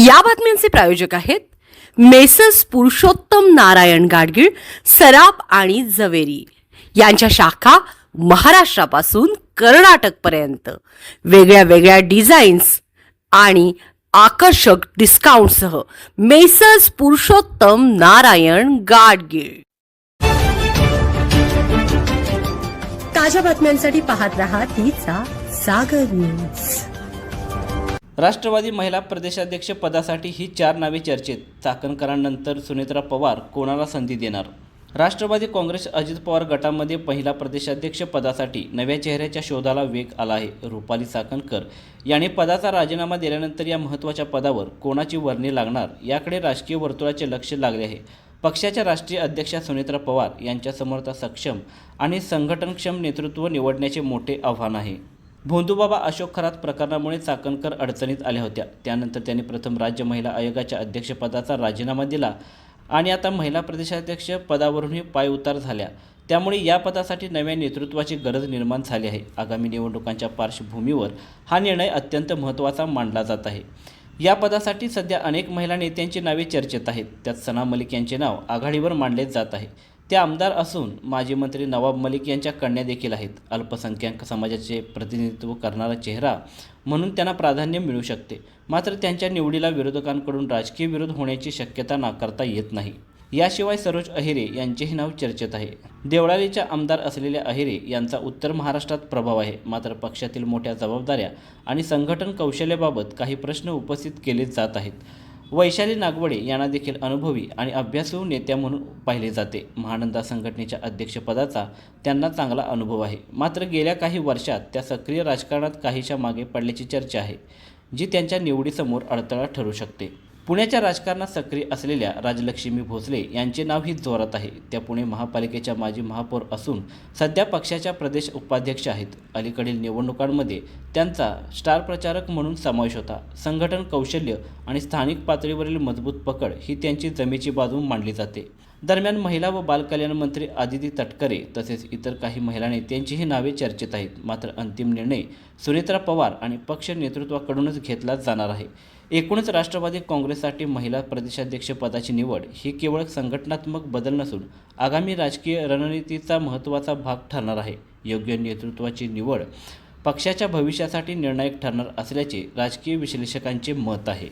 या बातम्यांचे प्रायोजक आहेत मेसर्स पुरुषोत्तम नारायण गाडगीळ, सराफ आणि जवेरी यांच्या शाखा महाराष्ट्रापासून कर्नाटकपर्यंत वेगळ्या वेगळ्या डिझाईन्स आणि आकर्षक डिस्काउंटसह मेसर्स पुरुषोत्तम नारायण गाडगीळ। ताज्या बातम्यांसाठी पाहत रहा तिचा सागर न्यूज। राष्ट्रवादी महिला प्रदेशाध्यक्ष पदासाठी ही 4 नावे चर्चेत। चाकणकरांनंतर सुनेत्रा पवार कोणाला संधी देणार? राष्ट्रवादी काँग्रेस अजित पवार गटामध्ये महिला प्रदेशाध्यक्ष पदासाठी नव्या चेहऱ्याच्या शोधाला वेग आला आहे। रुपाली चाकणकर यांनी पदाचा राजीनामा दिल्यानंतर या महत्त्वाच्या पदावर कोणाची वर्णी लागणार याकडे राजकीय वर्तुळाचे लक्ष लागले आहे। पक्षाच्या राष्ट्रीय अध्यक्षा सुनेत्रा पवार यांच्यासमोर सक्षम आणि संघटनक्षम नेतृत्व निवडण्याचे मोठे आव्हान आहे। भोंदूबाबा अशोक खरात प्रकरणामुळे चाकणकर अडचणीत आल्या होत्या। त्यानंतर त्यांनी प्रथम राज्य महिला आयोगाच्या अध्यक्षपदाचा राजीनामा दिला आणि आता महिला प्रदेशाध्यक्ष पदावरूनही पायउतार झाल्या। त्यामुळे या पदासाठी नव्या नेतृत्वाची गरज निर्माण झाली आहे। आगामी निवडणुकांच्या पार्श्वभूमीवर हा निर्णय अत्यंत महत्त्वाचा मानला जात आहे। या पदासाठी सध्या अनेक महिला नेत्यांची नावे चर्चेत आहेत। त्यात सना मलिक यांचे नाव आघाडीवर मांडले जात आहे। ते आमदार असून माजी मंत्री नवाब मलिक यांच्या कन्या देखील आहेत। अल्पसंख्याक समाजाचे प्रतिनिधित्व करणारा चेहरा म्हणून त्यांना प्राधान्य मिळू शकते। मात्र त्यांच्या निवडीला विरोधकांकडून राजकीय विरोध होण्याची शक्यता नाकारता येत नाही। याशिवाय सरोज अहिरे यांचेही नाव चर्चेत आहे। देवळालीच्या आमदार असलेल्या अहिरे यांचा उत्तर महाराष्ट्रात प्रभाव आहे। मात्र पक्षातील मोठ्या जबाबदाऱ्या आणि संघटन कौशल्याबाबत काही प्रश्न उपस्थित केले जात आहेत। वैशाली नागवडे यांना देखील अनुभवी आणि अभ्यासू नेत्या म्हणून पाहिले जाते। महानंदा संघटनेच्या अध्यक्षपदाचा त्यांना चांगला अनुभव आहे। मात्र गेल्या काही वर्षात त्या सक्रिय राजकारणात काहीशा मागे पडल्याची चर्चा आहे, जी त्यांच्या निवडीसमोर अडथळा ठरू शकते। पुण्याच्या राजकारणात सक्रिय असलेल्या राजलक्ष्मी भोसले यांचे नावही जोरात आहे। त्या पुणे महापालिकेच्या माजी महापौर असून सध्या पक्षाच्या प्रदेश उपाध्यक्ष आहेत। अलीकडील निवडणुकांमध्ये त्यांचा स्टार प्रचारक म्हणून समावेश होता। संघटन कौशल्य आणि स्थानिक पातळीवरील मजबूत पकड ही त्यांची जमेची बाजू मानली जाते। दरम्यान महिला व बालकल्याण मंत्री आदिती तटकरे तसेच इतर काही महिला नेत्यांचीही नावे चर्चेत आहेत। मात्र अंतिम निर्णय सुनेत्रा पवार आणि पक्ष नेतृत्वाकडूनच घेतला जाणार आहे। एकूणच राष्ट्रवादी काँग्रेससाठी महिला प्रदेशाध्यक्ष पदाची निवड ही केवळ संघटनात्मक बदल नसून आगामी राजकीय रणनीतीचा महत्त्वाचा भाग ठरणार आहे। योग्य नेतृत्वाची निवड पक्षाच्या भविष्यासाठी निर्णायक ठरणार असल्याचे राजकीय विश्लेषकांचे मत आहे।